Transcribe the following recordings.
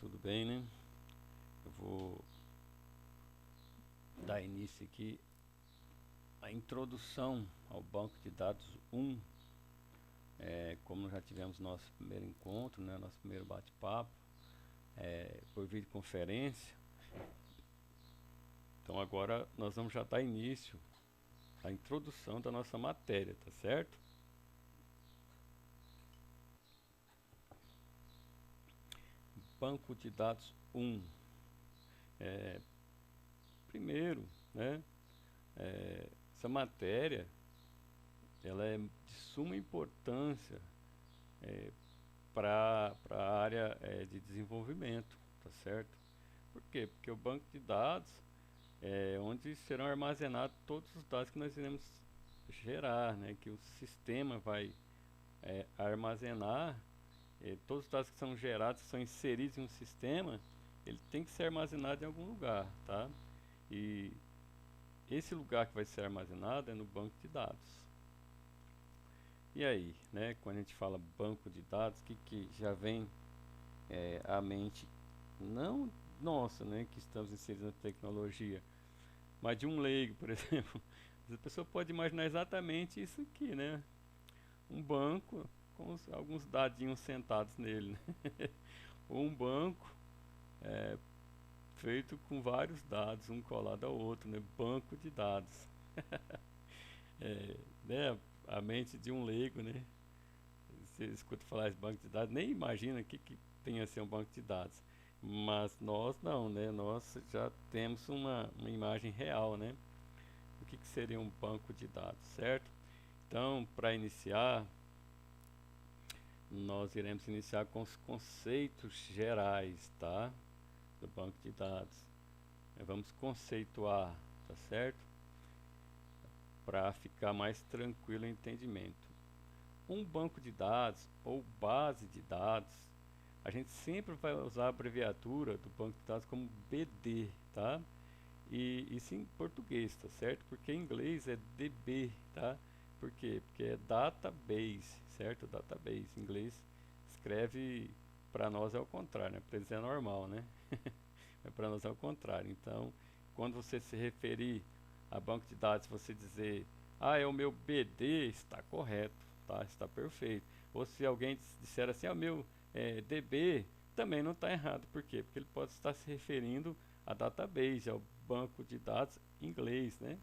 Tudo bem, né? Eu vou dar início aqui à introdução ao banco de dados 1. Como já tivemos nosso primeiro encontro, né, nosso primeiro bate-papo, por videoconferência. Então agora nós vamos já dar início à introdução da nossa matéria, tá certo? Banco de dados 1. Primeiro, né, essa matéria ela é de suma importância para a área de desenvolvimento, tá certo? Por quê? Porque o banco de dados é onde serão armazenados todos os dados que nós iremos gerar, né? Que o sistema vai armazenar. Todos os dados que são gerados, que são inseridos em um sistema, ele tem que ser armazenado em algum lugar, tá? E esse lugar que vai ser armazenado é no banco de dados. E aí, né? Quando a gente fala banco de dados, o que já vem à mente? Não nossa, né? Que estamos inseridos na tecnologia, mas de um leigo, por exemplo. A pessoa pode imaginar exatamente isso aqui, né? Um banco com alguns dadinhos sentados nele, né? Ou um banco é, feito com vários dados, um colado ao outro, né? Banco de dados. Né? A mente de um leigo, né? Você escuta falar de banco de dados, nem imagina o que tem a ser um banco de dados. Mas nós não, né? Nós já temos uma imagem real, né? O que seria um banco de dados, certo? Então, para iniciar, nós iremos iniciar com os conceitos gerais, tá? Do banco de dados. Vamos conceituar, tá certo? Para ficar mais tranquilo o entendimento. Um banco de dados ou base de dados, a gente sempre vai usar a abreviatura do banco de dados como BD, tá? E isso em português, tá certo? Porque em inglês é DB, tá? Por quê? Porque é database, certo? Database. Em inglês escreve, para nós é o contrário, né? Para eles é normal, né? Mas para nós é o contrário. Então, quando você se referir a banco de dados, você dizer, ah, é o meu BD, está correto, tá? Está perfeito. Ou se alguém disser assim, é o meu DB, também não está errado. Por quê? Porque ele pode estar se referindo a database, ao banco de dados em inglês, né?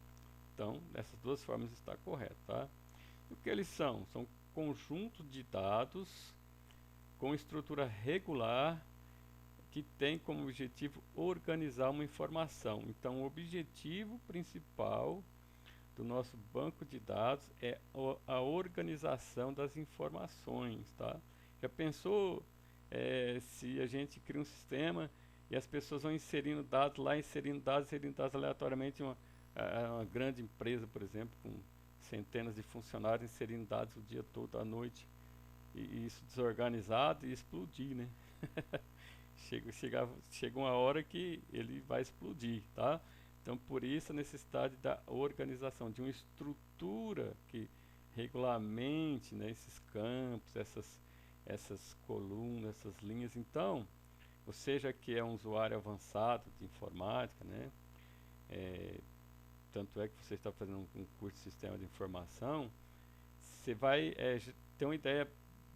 Então, dessas duas formas está correto, tá? E o que eles são? São conjuntos de dados com estrutura regular que tem como objetivo organizar uma informação. Então, o objetivo principal do nosso banco de dados é a organização das informações, tá? Já pensou se a gente cria um sistema e as pessoas vão inserindo dados lá, inserindo dados aleatoriamente em uma grande empresa, por exemplo, com centenas de funcionários inserindo dados o dia todo, à noite, e isso desorganizado e explodir, né? Chega uma hora que ele vai explodir, tá? Então, por isso a necessidade da organização, de uma estrutura que regulamente, né, esses campos, essas colunas, essas linhas. Então, ou seja, que é um usuário avançado de informática, né? É, tanto é que você está fazendo um curso de sistema de informação, você vai ter uma ideia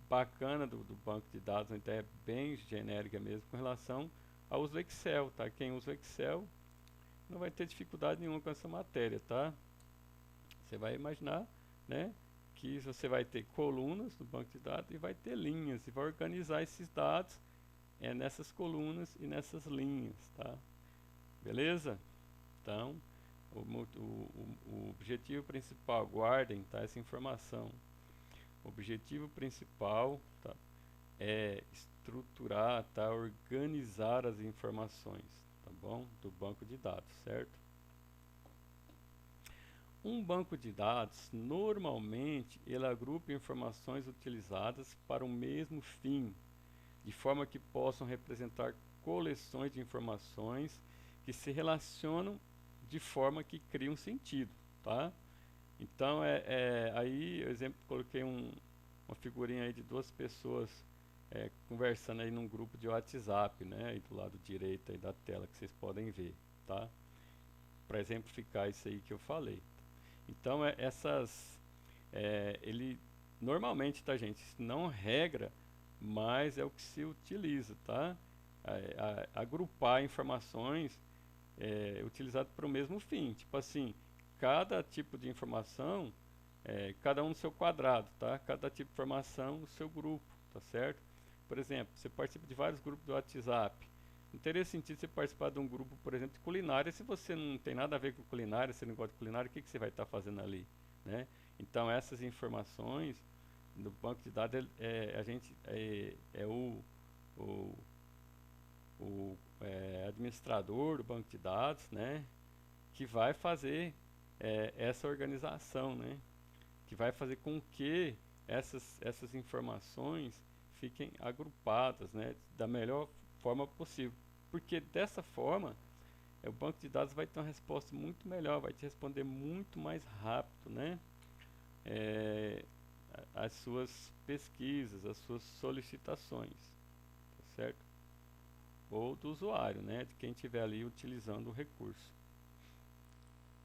bacana do banco de dados, uma ideia bem genérica mesmo com relação ao uso do Excel, tá? Quem usa o Excel não vai ter dificuldade nenhuma com essa matéria, tá? Você vai imaginar, né, que você vai ter colunas no banco de dados e vai ter linhas e vai organizar esses dados nessas colunas e nessas linhas, tá? Beleza? Então, o objetivo principal, guardem, tá, essa informação. O objetivo principal, tá, é estruturar, tá, organizar as informações, tá bom? Do banco de dados, certo? Um banco de dados, normalmente, ele agrupa informações utilizadas para o mesmo fim, de forma que possam representar coleções de informações que se relacionam de forma que criam sentido, tá? Então, aí, por exemplo, coloquei uma figurinha aí de duas pessoas conversando aí num grupo de WhatsApp, né? Aí do lado direito aí da tela que vocês podem ver, tá? Para exemplificar isso aí que eu falei. Então, ele normalmente, tá, gente? Isso não regra, mas é o que se utiliza, tá? Agrupar informações utilizado para o mesmo fim. Tipo assim, cada tipo de informação, cada um no seu quadrado, tá? Cada tipo de informação no seu grupo, tá certo? Por exemplo, você participa de vários grupos do WhatsApp. Não teria sentido você participar de um grupo, por exemplo, de culinária, se você não tem nada a ver com culinária, você não gosta de culinária, o que você vai estar fazendo ali, né? Então, essas informações no banco de dados, a gente o, administrador do banco de dados, né, que vai fazer essa organização, né, que vai fazer com que essas informações fiquem agrupadas, né, da melhor forma possível. Porque dessa forma, o banco de dados vai ter uma resposta muito melhor, vai te responder muito mais rápido, né, é, as suas pesquisas, as suas solicitações, tá certo? Ou do usuário, né, de quem estiver ali utilizando o recurso.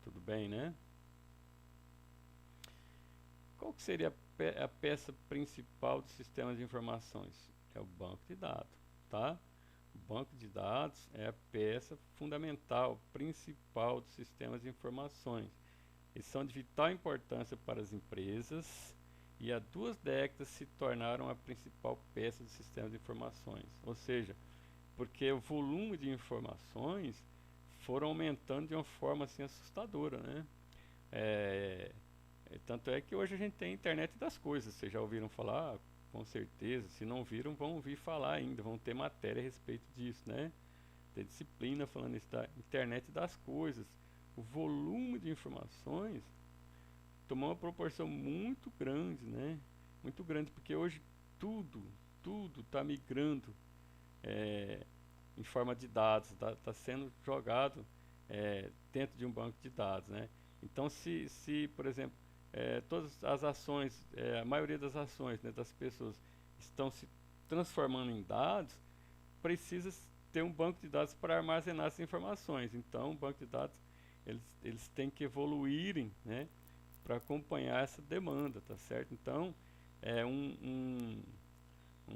Tudo bem, né? Qual que seria a peça principal do sistema de informações? É o banco de dados, tá? O banco de dados é a peça fundamental, principal dos sistemas de informações. Eles são de vital importância para as empresas e há 2 décadas se tornaram a principal peça do sistema de informações. Ou seja, porque o volume de informações foram aumentando de uma forma assim assustadora, né? É, tanto é que hoje a gente tem a internet das coisas. Vocês já ouviram falar? Com certeza. Se não viram, vão ouvir falar ainda. Vão ter matéria a respeito disso, né? Tem disciplina falando isso da internet das coisas. O volume de informações tomou uma proporção muito grande, né? Muito grande, porque hoje tudo está migrando em forma de dados, está sendo jogado dentro de um banco de dados, né? Então, se por exemplo, todas as ações, a maioria das ações, né, das pessoas estão se transformando em dados, precisa ter um banco de dados para armazenar essas informações. Então, o banco de dados, eles têm que evoluírem, né, para acompanhar essa demanda, tá certo? Então, é um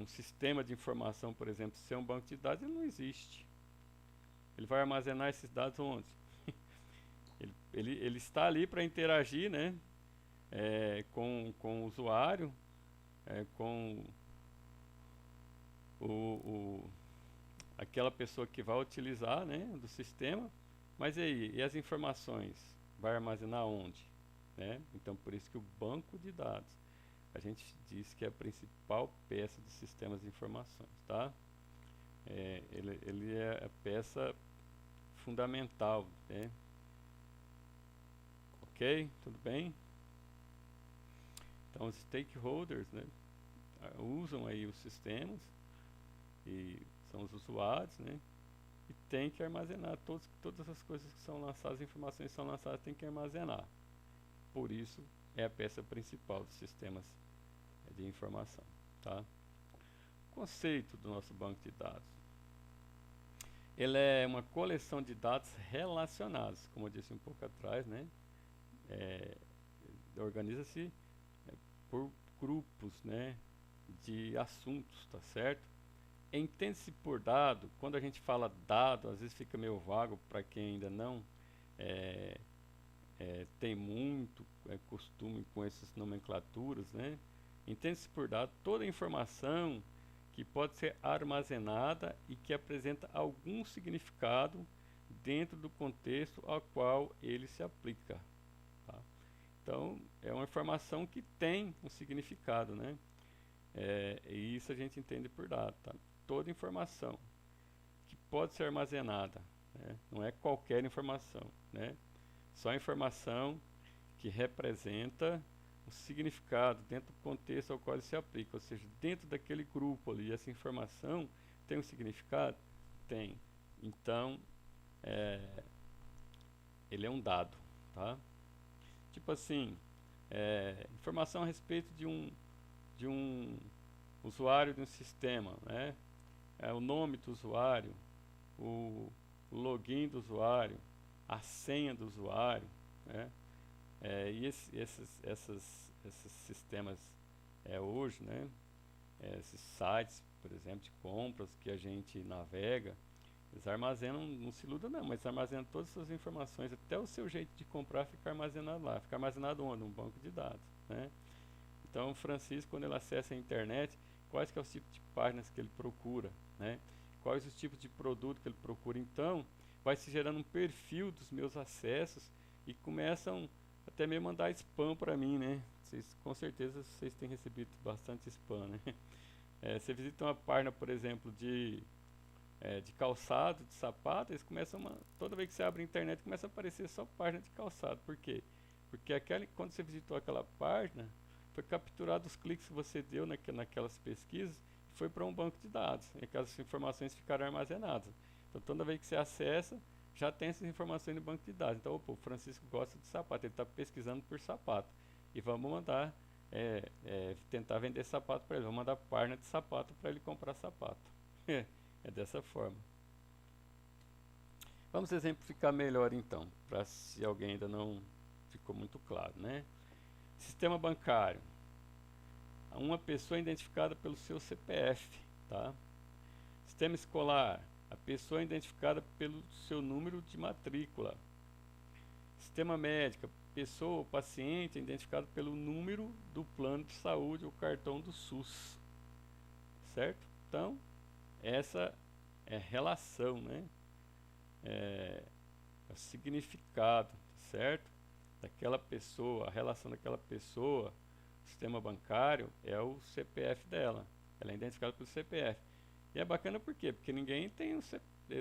sistema de informação, por exemplo, se é um banco de dados, ele não existe. Ele vai armazenar esses dados onde? Ele está ali para interagir, né, com o usuário, com o, aquela pessoa que vai utilizar, né, do sistema. Mas e as informações? Vai armazenar onde? Né? Então, por isso que o banco de dados, a gente diz que é a principal peça dos sistemas de informações, tá? Ele é a peça fundamental, né? Ok? Tudo bem? Então, os stakeholders, né, usam aí os sistemas, e são os usuários, né? E tem que armazenar todas as coisas que são lançadas, as informações que são lançadas, tem que armazenar. Por isso, é a peça principal dos sistemas de informação, tá? Conceito do nosso banco de dados. Ele é uma coleção de dados relacionados, como eu disse um pouco atrás, né? Organiza-se por grupos, né, de assuntos, tá certo? Entende-se por dado, quando a gente fala dado, às vezes fica meio vago para quem ainda não tem muito costume com essas nomenclaturas, né? Entende-se por dado toda informação que pode ser armazenada e que apresenta algum significado dentro do contexto ao qual ele se aplica. Tá? Então, é uma informação que tem um significado, né? E isso a gente entende por dado. Tá? Toda informação que pode ser armazenada, né? Não é qualquer informação, né? Só informação que representa o significado dentro do contexto ao qual ele se aplica, ou seja, dentro daquele grupo ali, essa informação tem um significado? Tem. Então, ele é um dado, tá? Tipo assim, informação a respeito de um usuário de um sistema, né? O nome do usuário, o login do usuário, a senha do usuário, né? E esses sistemas hoje, né? Esses sites, por exemplo, de compras que a gente navega, eles armazenam, não se iluda não, mas armazenam todas as suas informações, até o seu jeito de comprar fica armazenado lá. Fica armazenado onde? Um banco de dados, né? Então, o Francisco, quando ele acessa a internet, quais que é os tipos de páginas que ele procura, né? Quais os tipos de produto que ele procura. Então, vai se gerando um perfil dos meus acessos e começam até mesmo mandar spam para mim, né? Com certeza vocês têm recebido bastante spam, né? Você visita uma página, por exemplo, de calçado, de sapato, eles começam toda vez que você abre a internet começa a aparecer só página de calçado. Por quê? Porque quando você visitou aquela página, foi capturado os cliques que você deu naquelas pesquisas e foi para um banco de dados. E aquelas informações ficaram armazenadas. Então toda vez que você acessa, já tem essas informações no banco de dados. Então, opa, o Francisco gosta de sapato, ele está pesquisando por sapato. E vamos mandar, tentar vender sapato para ele. Vamos mandar página de sapato para ele comprar sapato. É dessa forma. Vamos exemplificar melhor então, para se alguém ainda não ficou muito claro, né? Sistema bancário. Uma pessoa identificada pelo seu CPF, tá? Sistema escolar. A pessoa identificada pelo seu número de matrícula. Sistema médico. Pessoa ou paciente identificado pelo número do plano de saúde ou cartão do SUS. Certo? Então, essa é relação, né? É o significado, certo? Daquela pessoa, a relação daquela pessoa, o sistema bancário é o CPF dela. Ela é identificada pelo CPF. E é bacana por quê? Porque ninguém tem o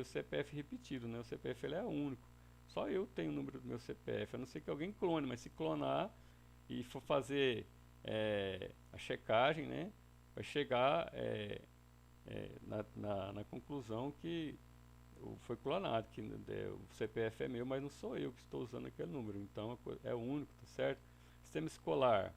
CPF repetido, né? O CPF ele é único. Só eu tenho o número do meu CPF, a não ser que alguém clone, mas se clonar e for fazer a checagem, né? Vai chegar na conclusão que foi clonado, que o CPF é meu, mas não sou eu que estou usando aquele número, então é único, tá certo? Sistema escolar,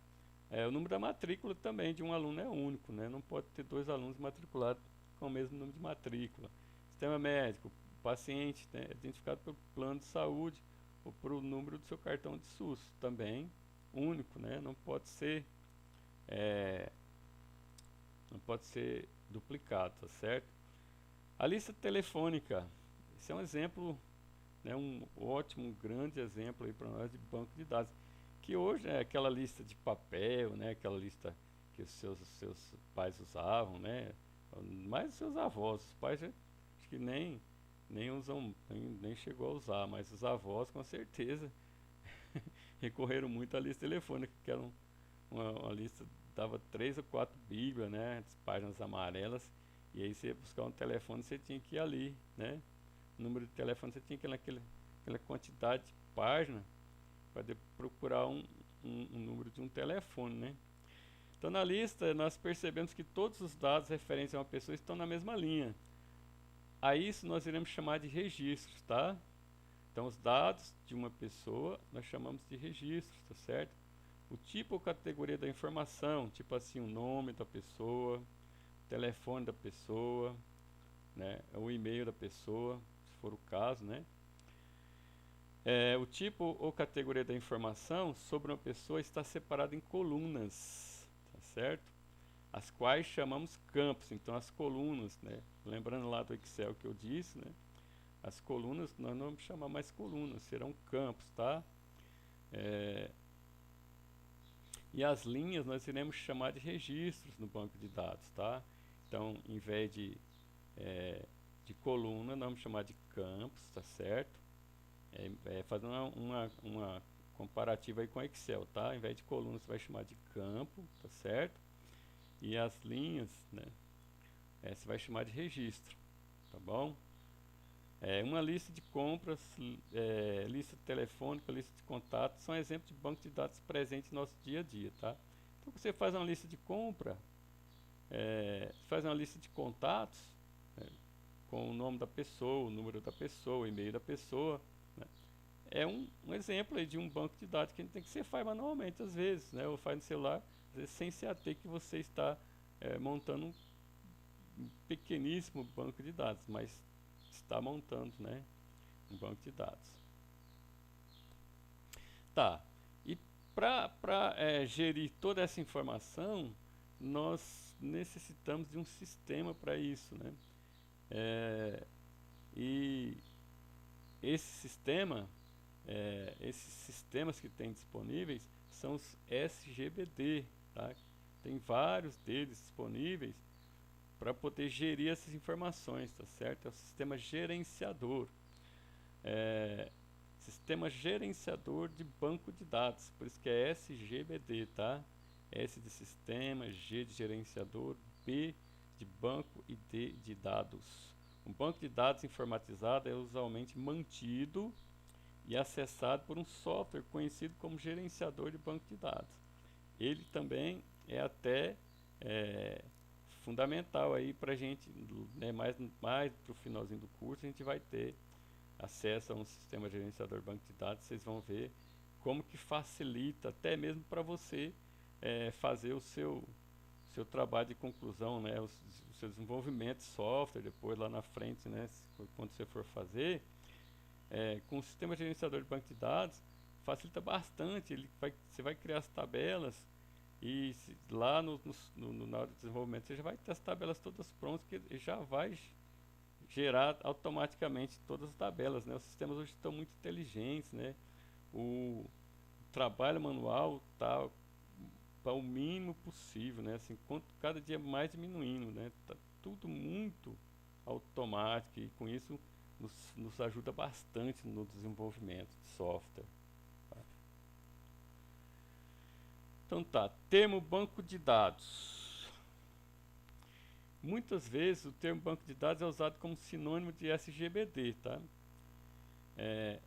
o número da matrícula também de um aluno é único, né? Não pode ter dois alunos matriculados com o mesmo número de matrícula. Sistema médico, o paciente, né, é identificado pelo plano de saúde ou pelo número do seu cartão de SUS, também único, né? Não pode ser duplicado, tá certo? A lista telefônica, esse é um exemplo, né, um ótimo, um grande exemplo aí para nós de banco de dados, que hoje é aquela lista de papel, né, aquela lista que os seus pais usavam, né, mais os seus avós, os pais acho que nem usam, nem chegou a usar, mas os avós com certeza recorreram muito à lista telefônica, que era uma lista, dava 3 ou 4 bíblias, né, as páginas amarelas. E aí você ia buscar um telefone, você tinha que ir ali, né? O número de telefone, você tinha que ir naquela quantidade de página para procurar um número de um telefone, né? Então na lista nós percebemos que todos os dados referentes a uma pessoa estão na mesma linha. A isso nós iremos chamar de registros, tá? Então os dados de uma pessoa nós chamamos de registros, tá certo? O tipo ou categoria da informação, tipo assim, o nome da pessoa, telefone da pessoa, né, o e-mail da pessoa, se for o caso, né. O tipo ou categoria da informação sobre uma pessoa está separado em colunas, tá certo? As quais chamamos campos. Então as colunas, né, lembrando lá do Excel que eu disse, né, as colunas nós não vamos chamar mais colunas, serão campos, tá? E as linhas nós iremos chamar de registros no banco de dados, tá? Então, em vez de coluna, nós vamos chamar de campos, tá certo? Fazendo uma comparativa aí com Excel, tá? Em vez de coluna, você vai chamar de campo, tá certo? E as linhas, né? Você vai chamar de registro, tá bom? Uma lista de compras, lista telefônica, lista de contatos, são exemplos de banco de dados presentes no nosso dia a dia, tá? Então, você faz uma lista de compra, faz uma lista de contatos, com o nome da pessoa, o número da pessoa, o e-mail da pessoa, né? É um exemplo aí de um banco de dados que a gente tem que você faz manualmente às vezes, né? Ou faz no celular, às vezes sem se ater que você está montando um pequeníssimo banco de dados, mas está montando, né, um banco de dados. Tá, e para gerir toda essa informação, nós necessitamos de um sistema para isso, né? E esse sistema, esses sistemas que tem disponíveis são os SGBD, tá? Tem vários deles disponíveis para poder gerir essas informações, tá certo? É o sistema gerenciador. Sistema gerenciador de banco de dados, por isso que é SGBD, tá? S de sistema, G de gerenciador, B de banco e D de dados. Um banco de dados informatizado é usualmente mantido e acessado por um software conhecido como gerenciador de banco de dados. Ele também é até fundamental aí para a gente, né, mais para o finalzinho do curso, a gente vai ter acesso a um sistema gerenciador de banco de dados. Vocês vão ver como que facilita até mesmo para você fazer o seu trabalho de conclusão, né, o seu desenvolvimento de software depois lá na frente, né, quando você for fazer, com o sistema gerenciador de banco de dados facilita bastante. Você vai criar as tabelas e lá na hora do desenvolvimento você já vai ter as tabelas todas prontas, que já vai gerar automaticamente todas as tabelas, né? Os sistemas hoje estão muito inteligentes, né? O trabalho manual está o mínimo possível, né? Assim, cada dia mais diminuindo, né? Tá tudo muito automático e com isso nos ajuda bastante no desenvolvimento de software. Tá? Então tá, termo banco de dados. Muitas vezes o termo banco de dados é usado como sinônimo de SGBD, tá?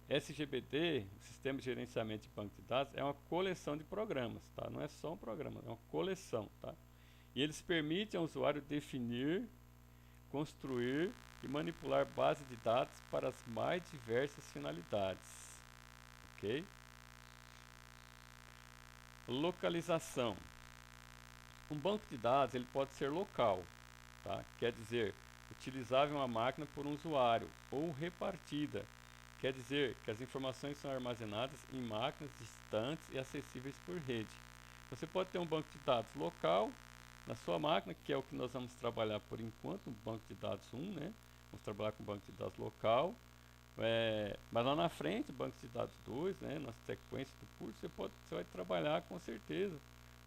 SGBD, Sistema de Gerenciamento de Banco de Dados, é uma coleção de programas, tá? Não é só um programa, é uma coleção, tá? E eles permitem ao usuário definir, construir e manipular bases de dados para as mais diversas finalidades, ok? Localização. Um banco de dados ele pode ser local, tá? Quer dizer, utilizável em uma máquina por um usuário, ou repartida, quer dizer que as informações são armazenadas em máquinas distantes e acessíveis por rede. Você pode ter um banco de dados local na sua máquina, que é o que nós vamos trabalhar por enquanto, no banco de dados 1, né? Vamos trabalhar com o banco de dados local. Mas lá na frente, banco de dados 2, né? Na sequência do curso, você vai trabalhar com certeza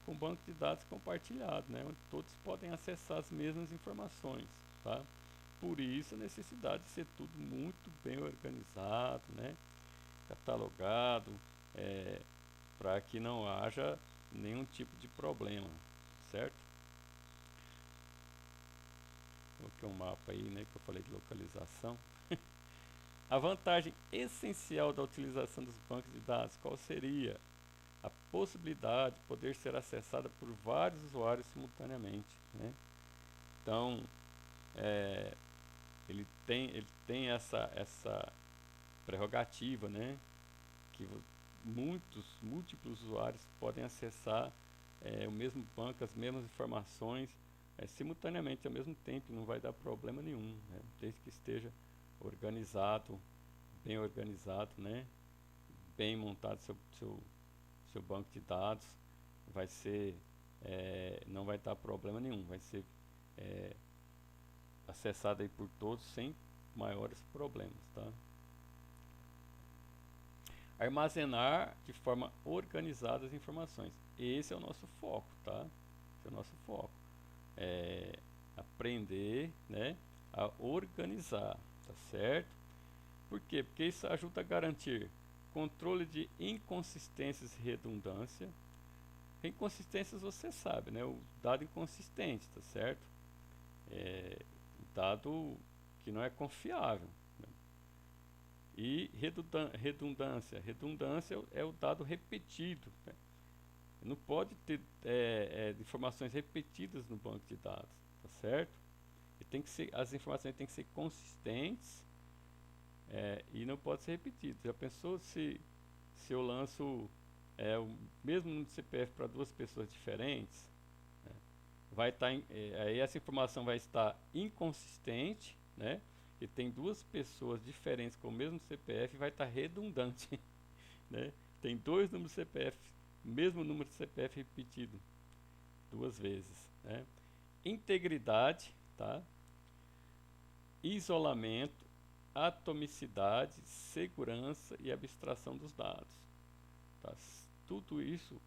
com banco de dados compartilhado, né? Onde todos podem acessar as mesmas informações, tá? Por isso a necessidade de ser tudo muito bem organizado, né? Catalogado, para que não haja nenhum tipo de problema, certo? Coloquei um mapa aí, né, que eu falei de localização. A vantagem essencial da utilização dos bancos de dados, qual seria? A possibilidade de poder ser acessada por vários usuários simultaneamente, né? Então, ele tem essa prerrogativa, né? Que múltiplos usuários podem acessar o mesmo banco, as mesmas informações simultaneamente, ao mesmo tempo, não vai dar problema nenhum, né? Desde que esteja organizado, bem organizado, né? Bem montado seu banco de dados, vai ser, não vai dar problema nenhum, vai ser acessado aí por todos sem maiores problemas, tá? Armazenar de forma organizada as informações. Esse é o nosso foco, tá? Esse é o nosso foco. Aprender, né, a organizar, tá certo? Por quê? Porque isso ajuda a garantir controle de inconsistências e redundância. Inconsistências você sabe, né? O dado inconsistente, tá certo? Dado que não é confiável. Né? E redundância. Redundância é o dado repetido. Né? Não pode ter informações repetidas no banco de dados, tá certo? E as informações têm que ser consistentes e não pode ser repetido. Já pensou se eu lanço o mesmo número de CPF para duas pessoas diferentes? Né? vai estar aí essa informação vai estar inconsistente, né? E tem duas pessoas diferentes com o mesmo CPF, vai estar redundante, né? Tem dois números de CPF, mesmo número de CPF repetido duas vezes, né? Integridade, tá? Isolamento, atomicidade, segurança e abstração dos dados, tá? Tudo isso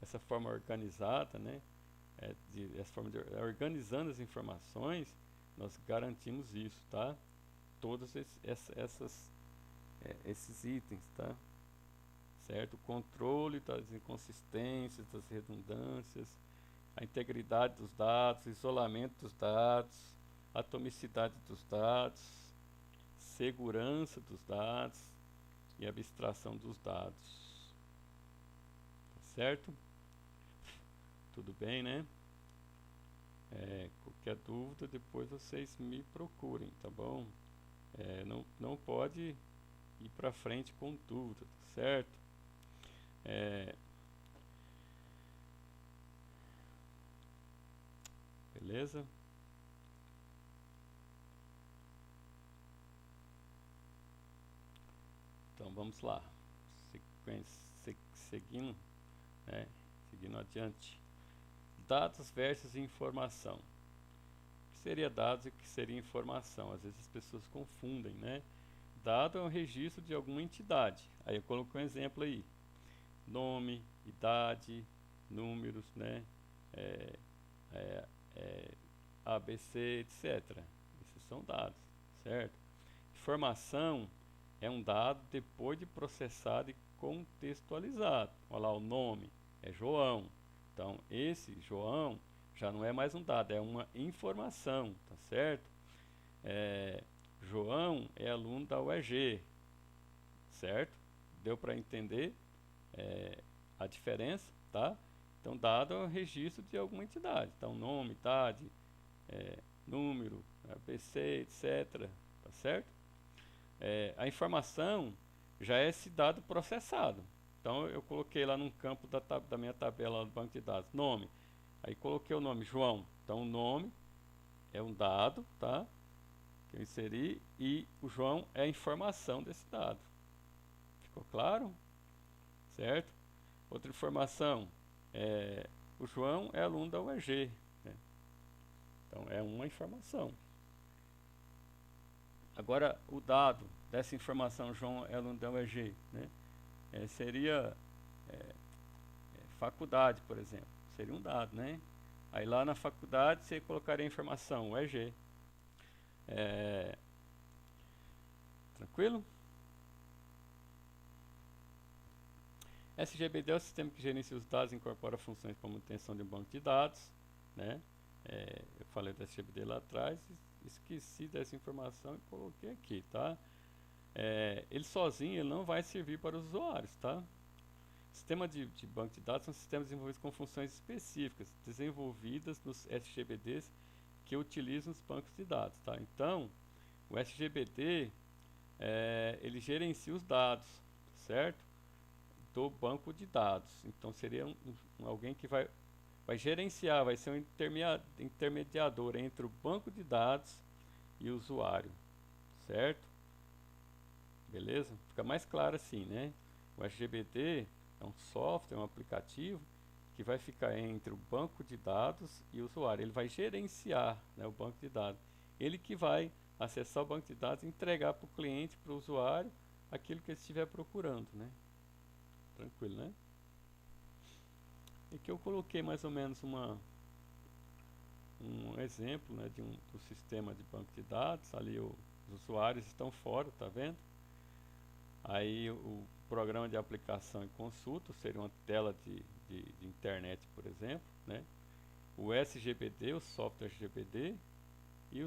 essa forma organizada, né? Essa forma de organizando as informações, nós garantimos isso, tá? Todos esses itens, tá? Certo? O controle das inconsistências, das redundâncias, a integridade dos dados, isolamento dos dados, atomicidade dos dados, segurança dos dados e abstração dos dados. Tá certo? Tudo bem, né? Qualquer dúvida, depois vocês me procurem, tá bom? Não pode ir para frente com dúvida, tá certo? Beleza? Então vamos lá, seguindo, né? Seguindo adiante. Dados versus informação. O que seria dados e o que seria informação? Às vezes as pessoas confundem, né? Dado é um registro de alguma entidade. Aí eu coloquei um exemplo aí: nome, idade, números, né? ABC, etc. Esses são dados, certo? Informação é um dado depois de processado e contextualizado. Olha lá, o nome é João. Então, esse João já não é mais um dado, é uma informação, tá certo? João é aluno da UEG, certo? Deu para entender a diferença, tá? Então, dado é um registro de alguma entidade. Então, nome, idade, número, ABC, etc. Tá certo? A informação já é esse dado processado. Então eu coloquei lá num campo da minha tabela do banco de dados, nome. Aí coloquei o nome João. Então o nome é um dado, tá? Que eu inseri e o João é a informação desse dado. Ficou claro? Certo? Outra informação, o João é aluno da UEG, né? Então é uma informação. Agora o dado dessa informação, João é aluno da UEG, né? Seria faculdade, por exemplo, seria um dado, né? Aí lá na faculdade você colocaria a informação UEG. Tranquilo? SGBD é o sistema que gerencia os dados e incorpora funções como manutenção de um banco de dados, né? Eu falei do SGBD lá atrás, esqueci dessa informação e coloquei aqui, tá? Ele sozinho ele não vai servir para os usuários, tá? Sistema de banco de dados são sistemas desenvolvidos com funções específicas, desenvolvidas nos SGBDs que utilizam os bancos de dados, tá? Então, o SGBD, ele gerencia os dados, certo? Do banco de dados. Então, seria alguém que vai gerenciar, vai ser um intermediador entre o banco de dados e o usuário, certo? Beleza? Fica mais claro assim, né? O SGBD é um software, um aplicativo que vai ficar entre o banco de dados e o usuário. Ele vai gerenciar, né, o banco de dados. Ele que vai acessar o banco de dados e entregar para o cliente, para o usuário, aquilo que ele estiver procurando, né? Tranquilo, né? Aqui eu coloquei mais ou menos um exemplo, né, do sistema de banco de dados. Ali os usuários estão fora, tá vendo? Aí o programa de aplicação e consulta seria uma tela de internet, por exemplo, né? O SGBD, o software SGBD, e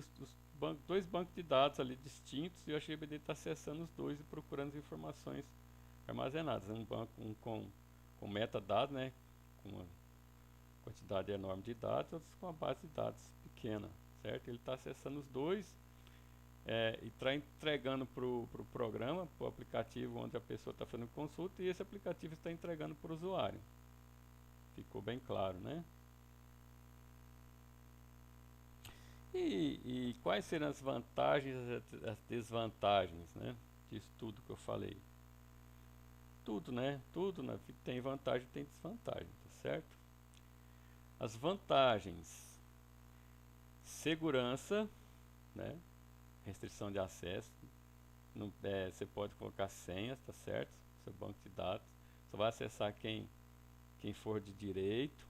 dois bancos de dados ali distintos, e o SGBD está acessando os dois e procurando as informações armazenadas. Um banco com metadados, né? Com uma quantidade enorme de dados, outros com uma base de dados pequena, certo? Ele está acessando os dois e está entregando para o programa, para o aplicativo onde a pessoa está fazendo consulta, e esse aplicativo está entregando para o usuário. Ficou bem claro, né? E quais serão as vantagens e as desvantagens, né, disso tudo que eu falei? Tudo, né? Tudo na vida tem vantagem e tem desvantagem, tá certo? As vantagens: segurança, né? Restrição de acesso. Não, você pode colocar senhas, tá certo? Seu banco de dados. Só vai acessar quem for de direito.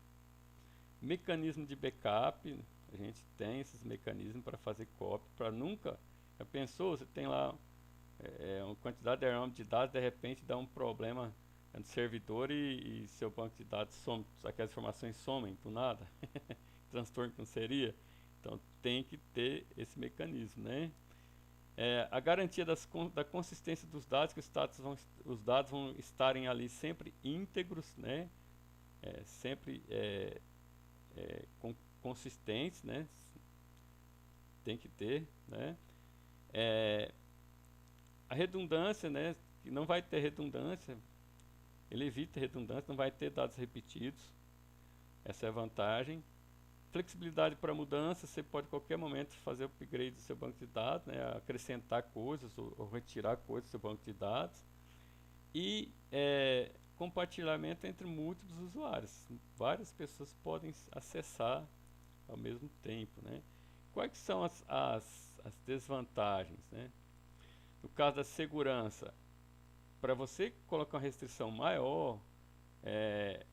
Mecanismo de backup. A gente tem esses mecanismos para fazer cópia, para nunca. Já pensou? Você tem lá uma quantidade enorme de dados, de repente dá um problema no servidor e seu banco de dados some, aquelas informações somem do nada. Transtorno que não seria. Então tem que ter esse mecanismo, né? A garantia da consistência dos dados, que os dados vão estarem ali sempre íntegros, né? Sempre consistentes, né? Tem que ter, né? A redundância, né? Que não vai ter redundância, ele evita redundância, não vai ter dados repetidos. Essa é a vantagem. Flexibilidade para mudança, você pode a qualquer momento fazer o upgrade do seu banco de dados, né, acrescentar coisas ou retirar coisas do seu banco de dados. E compartilhamento entre múltiplos usuários. Várias pessoas podem acessar ao mesmo tempo, né? Quais são as desvantagens, né? No caso da segurança, para você colocar uma restrição maior,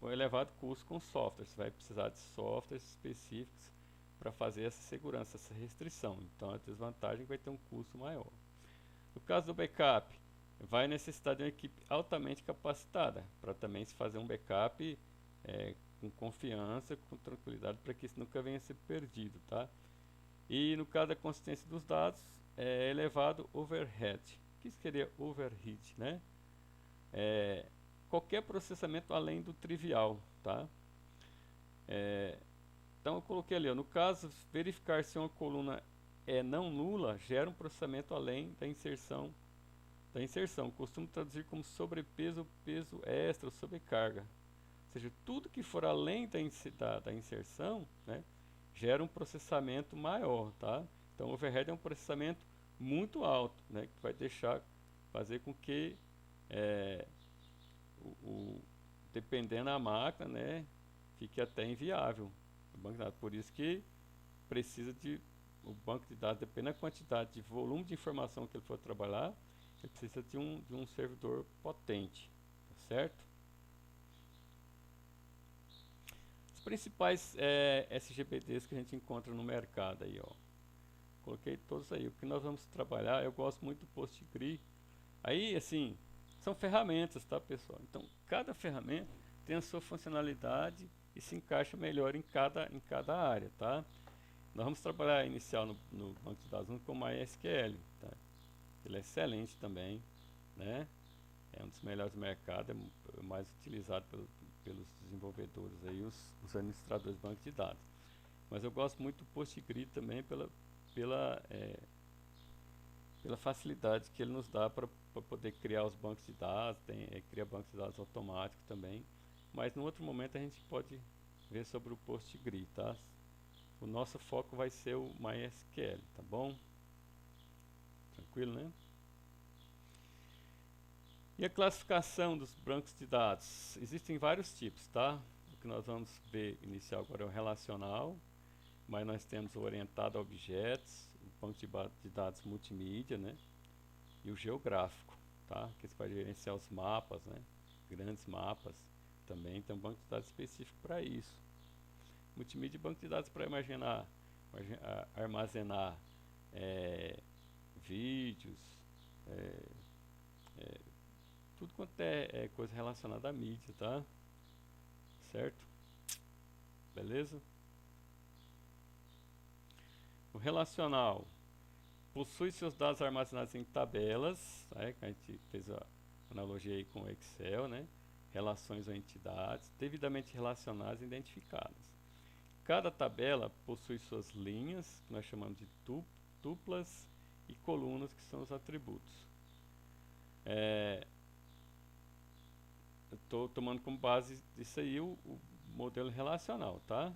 um elevado custo com software. Você vai precisar de softwares específicos para fazer essa segurança, essa restrição. Então a desvantagem é que vai ter um custo maior. No caso do backup, vai necessitar de uma equipe altamente capacitada para também se fazer um backup com confiança, com tranquilidade, para que isso nunca venha a ser perdido, tá? E no caso da consistência dos dados, é elevado overhead. O que seria overhead, né? Qualquer processamento além do trivial, tá? Então eu coloquei ali, ó, no caso, verificar se uma coluna é não nula, gera um processamento além da inserção. Costumo traduzir como sobrepeso, peso extra ou sobrecarga. Ou seja, tudo que for além da inserção, né, gera um processamento maior, tá? Então o overhead é um processamento muito alto, né, que vai fazer com que dependendo da máquina, né, fique até inviável o banco de dados. Por isso que precisa de o banco de dados, dependendo da quantidade de volume de informação que ele for trabalhar, ele precisa de um servidor potente, tá certo? Os principais SGBDs que a gente encontra no mercado aí, ó. Coloquei todos aí. O que nós vamos trabalhar, eu gosto muito do PostgreSQL. Aí, assim, são ferramentas, tá, pessoal? Então, cada ferramenta tem a sua funcionalidade e se encaixa melhor em cada área, tá? Nós vamos trabalhar inicial no banco de dados com MySQL, tá? Ele é excelente também, né? É um dos melhores do mercado, é mais utilizado pelos desenvolvedores aí, os administradores de banco de dados. Mas eu gosto muito do PostgreSQL também pela facilidade que ele nos dá para poder criar os bancos de dados, cria bancos de dados automáticos também. Mas no outro momento a gente pode ver sobre o PostgreSQL, tá? O nosso foco vai ser o MySQL, tá bom? Tranquilo, né? E a classificação dos bancos de dados? Existem vários tipos, tá? O que nós vamos ver inicial agora é o relacional, mas nós temos o orientado a objetos, o banco de dados multimídia, né? E o geográfico, tá? Que vai gerenciar os mapas, né? Grandes mapas. Também tem um banco de dados específico para isso. Multimídia e banco de dados para armazenar vídeos, tudo quanto é coisa relacionada à mídia, tá? Certo? Beleza? O relacional possui seus dados armazenados em tabelas, tá? Que a gente fez a analogia aí com o Excel, né? Relações ou entidades devidamente relacionadas e identificadas. Cada tabela possui suas linhas, que nós chamamos de tuplas, e colunas, que são os atributos. Eu estou tomando como base disso aí o modelo relacional, tá?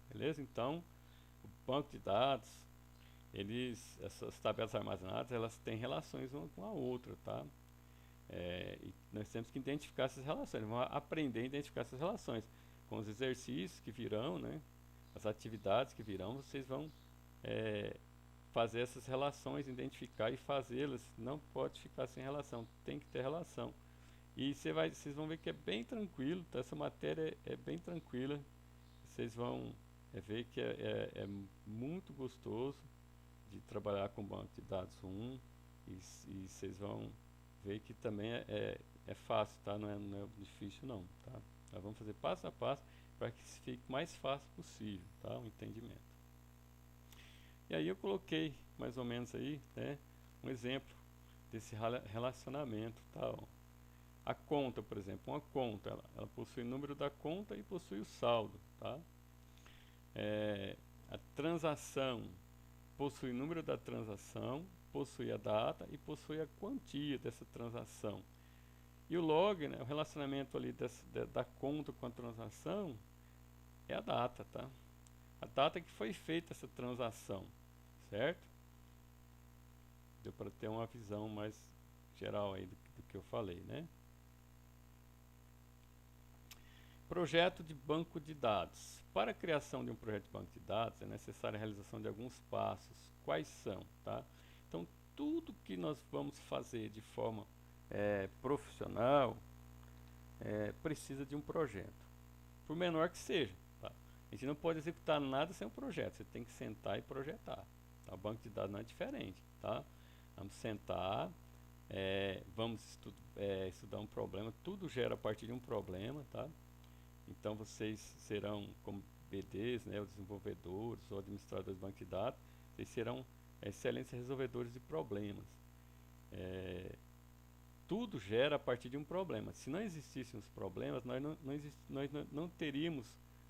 Beleza? Então, banco de dados, essas tabelas armazenadas, elas têm relações uma com a outra, tá? E nós temos que identificar essas relações, vamos aprender a identificar essas relações. Com os exercícios que virão, né? As atividades que virão, vocês vão fazer essas relações, identificar e fazê-las. Não pode ficar sem relação, tem que ter relação. E vocês vão ver que é bem tranquilo, tá? Essa matéria é bem tranquila. Vocês vão ver que é muito gostoso de trabalhar com banco de dados 1 e vocês vão ver que também é fácil, tá? Não é difícil não, tá? Nós vamos fazer passo a passo para que fique mais fácil possível, tá? O entendimento. E aí eu coloquei mais ou menos aí, né, um exemplo desse relacionamento, tá? A conta, por exemplo, uma conta, ela possui o número da conta e possui o saldo, tá? A transação possui o número da transação, possui a data e possui a quantia dessa transação. E o log, né, o relacionamento ali da conta com a transação é a data, tá? A data que foi feita essa transação, certo? Deu para ter uma visão mais geral aí do que eu falei, né? Projeto de banco de dados. Para a criação de um projeto de banco de dados é necessária a realização de alguns passos. Quais são? Tá? Então, tudo que nós vamos fazer de forma profissional precisa de um projeto, por menor que seja. Tá? A gente não pode executar nada sem um projeto, você tem que sentar e projetar. Tá? O banco de dados não é diferente. Tá? Vamos sentar, vamos estudar um problema, tudo gera a partir de um problema. Tá? Então vocês serão, como BDs, né, os desenvolvedores ou administradores de banco de dados, vocês serão excelentes resolvedores de problemas. Tudo gera a partir de um problema. Se não existissem os problemas, nós não teríamos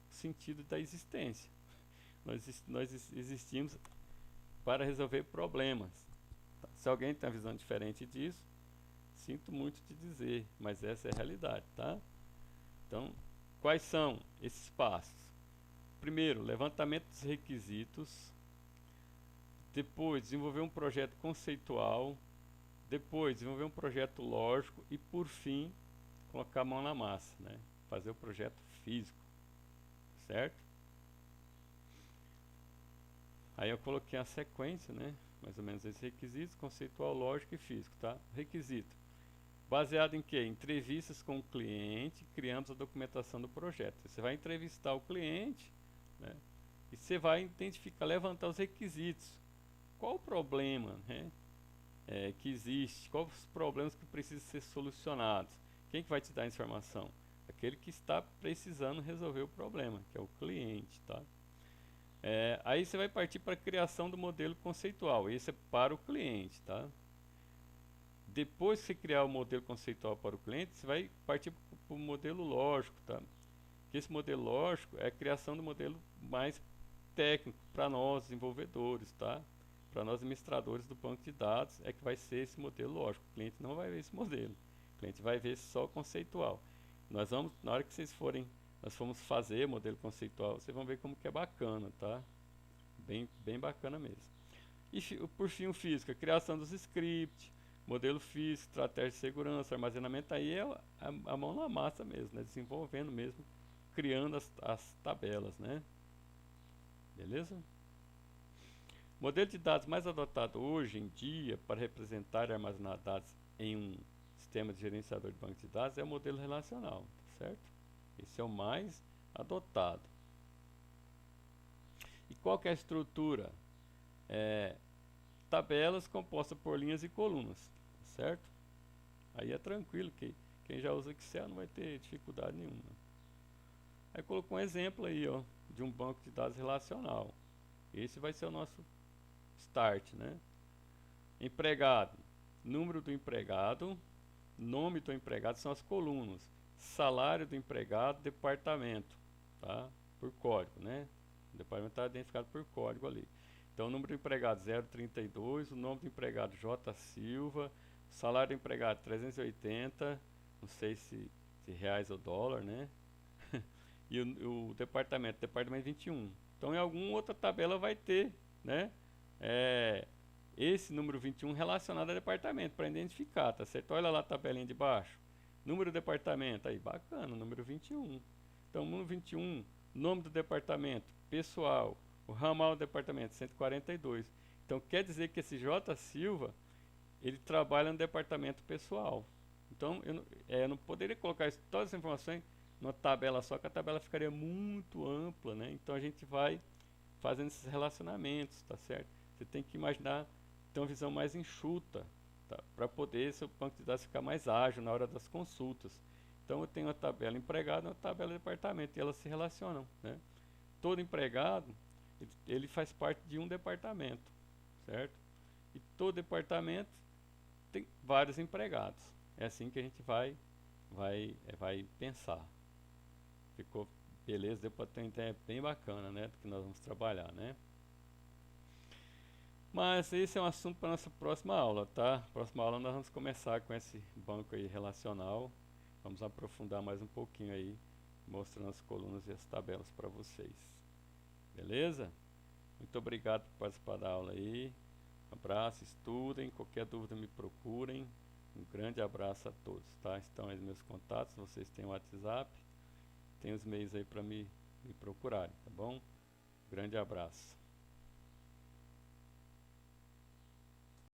sentido da existência. Nós existimos para resolver problemas. Tá? Se alguém tem uma visão diferente disso, sinto muito te dizer, mas essa é a realidade, tá? Então, quais são esses passos? Primeiro, levantamento dos requisitos. Depois, desenvolver um projeto conceitual. Depois, desenvolver um projeto lógico. E, por fim, colocar a mão na massa, né? Fazer o projeto físico. Certo? Aí eu coloquei a sequência, né? Mais ou menos esses requisitos, conceitual, lógico e físico, tá? Requisito. Baseado em quê? Entrevistas com o cliente, criamos a documentação do projeto. Você vai entrevistar o cliente, né? E você vai identificar, levantar os requisitos. Qual o problema, né, que existe? Quais os problemas que precisam ser solucionados? Quem que vai te dar a informação? Aquele que está precisando resolver o problema, que é o cliente, tá? Aí você vai partir para a criação do modelo conceitual. Esse é para o cliente, tá? Depois que você criar o modelo conceitual para o cliente, você vai partir para o modelo lógico, tá? Que esse modelo lógico é a criação do modelo mais técnico para nós desenvolvedores, tá? Para nós administradores do banco de dados é que vai ser esse modelo lógico. O cliente não vai ver esse modelo. O cliente vai ver só o conceitual. Nós vamos, na hora que nós formos fazer modelo conceitual, vocês vão ver como que é bacana, tá? Bem bacana mesmo. E por fim o físico, a criação dos scripts, modelo físico, estratégia de segurança, armazenamento, aí é a mão na massa mesmo, né? Desenvolvendo mesmo, criando as tabelas, né? Beleza? O modelo de dados mais adotado hoje em dia para representar e armazenar dados em um sistema de gerenciador de banco de dados é o modelo relacional, tá certo? Esse é o mais adotado. E qual que é a estrutura? Tabelas compostas por linhas e colunas, certo? Aí é tranquilo que quem já usa Excel não vai ter dificuldade nenhuma. Aí colocou um exemplo aí, ó, de um banco de dados relacional. Esse vai ser o nosso start, né? Empregado, número do empregado, nome do empregado são as colunas. Salário do empregado, departamento, tá? Por código, né? O departamento está identificado por código ali. Então, o número do empregado 032, o nome do empregado J. Silva, o salário do empregado 380, não sei se reais ou dólar, né? E o departamento 21. Então em alguma outra tabela vai ter, né? É, esse número 21 relacionado a departamento para identificar, tá certo? Olha lá a tabelinha de baixo. Número do departamento, aí bacana, número 21. Então, número 21, nome do departamento, pessoal, o ramal do departamento, 142. Então, quer dizer que esse J. Silva, ele trabalha no departamento pessoal. Então, eu não poderia colocar todas as informações numa tabela só, que a tabela ficaria muito ampla, né? Então, a gente vai fazendo esses relacionamentos, tá certo? Você tem que imaginar ter uma visão mais enxuta, tá? Para poder seu banco de dados ficar mais ágil na hora das consultas. Então eu tenho uma tabela empregado e uma tabela departamento, e elas se relacionam, né? Todo empregado, ele faz parte de um departamento, certo? E todo departamento tem vários empregados. É assim que a gente vai pensar. Ficou beleza? Deu para ter uma ideia bem bacana, né? Do que nós vamos trabalhar, né? Mas esse é um assunto para nossa próxima aula, tá? Próxima aula nós vamos começar com esse banco aí relacional. Vamos aprofundar mais um pouquinho aí, mostrando as colunas e as tabelas para vocês. Beleza? Muito obrigado por participar da aula aí. Um abraço, estudem. Qualquer dúvida me procurem. Um grande abraço a todos, tá? Estão aí os meus contatos, vocês têm o WhatsApp, tem os meios aí para me procurarem, tá bom? Grande abraço.